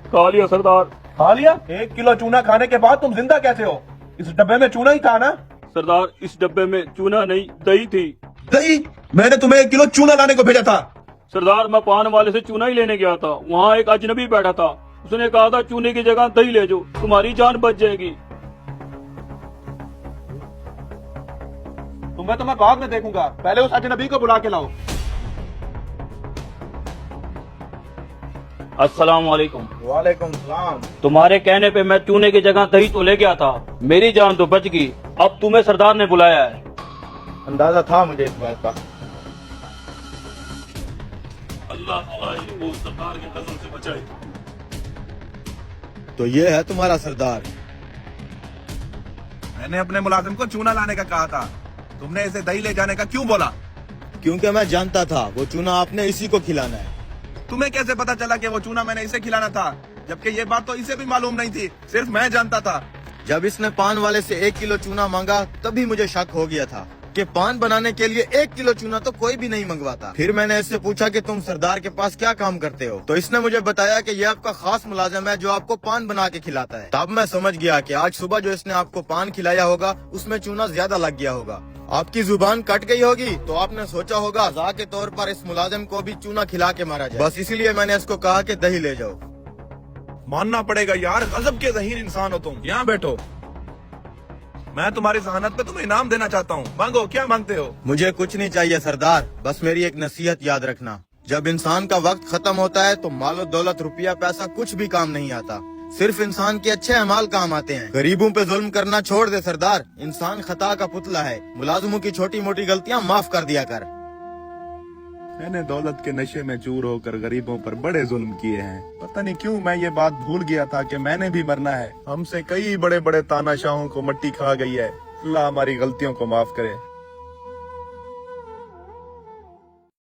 खा लिया सरदार। खा लिया? 1 किलो चूना खाने के बाद तुम जिंदा कैसे हो? इस डब्बे में चूना ही था ना? सरदार इस डब्बे में चूना नहीं दही थी। दही? मैंने तुम्हें 1 किलो चूना लाने को भेजा था। सरदार मैं पान वाले से चूना ही लेने गया था, वहाँ एक अजनबी बैठा था, उसने कहा था चूने की जगह दही ले जाओ, तुम्हारी जान बच जाएगी। तुम्हें तो मैं बाद में देखूंगा, पहले उस अजनबी को बुला के लाओ। अस्सलाम वालेकुम। वालेकुम सलाम। तुम्हारे कहने पे मैं चूने की जगह दही तो ले गया था, मेरी जान तो बच गई। अब तुम्हें सरदार ने बुलाया है। अंदाजा था मुझे इस बात का। अल्लाह ताला सरदार के कसम से बचाए। तो ये है तुम्हारा सरदार। मैंने अपने मुलाजिम को चूना लाने का कहा था, तुमने इसे दही ले जाने का क्यों बोला? क्योंकि मैं जानता था वो चूना आपने इसी को खिलाना है। तुम्हें कैसे पता चला कि वो चूना मैंने इसे खिलाना था, जबकि ये बात तो इसे भी मालूम नहीं थी, सिर्फ मैं जानता था। जब इसने पान वाले से 1 किलो चूना मांगा तभी मुझे शक हो गया था कि पान बनाने के लिए 1 किलो चूना तो कोई भी नहीं मंगवाता। फिर मैंने इससे पूछा कि तुम सरदार के पास क्या काम करते हो, तो इसने मुझे बताया कि ये आपका खास मुलाजिम है जो आपको पान बना के खिलाता है। तब मैं समझ गया कि आज सुबह जो इसने आपको पान खिलाया होगा उसमें चूना ज्यादा लग गया होगा। आपकी जुबान कट गई होगी तो आपने सोचा होगा सजा के तौर पर इस मुलाजिम को भी चूना खिला के मारा जाए। बस इसीलिए मैंने इसको कहा कि दही ले जाओ। मानना पड़ेगा यार, गजब के ज़हीन इंसान हो तुम। यहाँ बैठो, मैं तुम्हारी जहानत पे तुम्हें इनाम देना चाहता हूँ। मांगो, क्या मांगते हो? मुझे कुछ नहीं चाहिए सरदार, बस मेरी एक नसीहत याद रखना, जब इंसान का वक्त खत्म होता है तो मालो दौलत रुपया पैसा कुछ भी काम नहीं आता, सिर्फ इंसान के अच्छे अमाल काम आते हैं। गरीबों पे जुल्म करना छोड़ दे सरदार, इंसान खता का पुतला है, मुलाजिमों की छोटी मोटी गलतियां माफ कर दिया कर। मैंने दौलत के नशे में चूर होकर गरीबों पर बड़े जुल्म किए हैं। पता नहीं क्यों मैं ये बात भूल गया था कि मैंने भी मरना है। हमसे कई बड़े बड़े तानाशाहों को मट्टी खा गई है। अल्लाह हमारी गलतियों को माफ करे।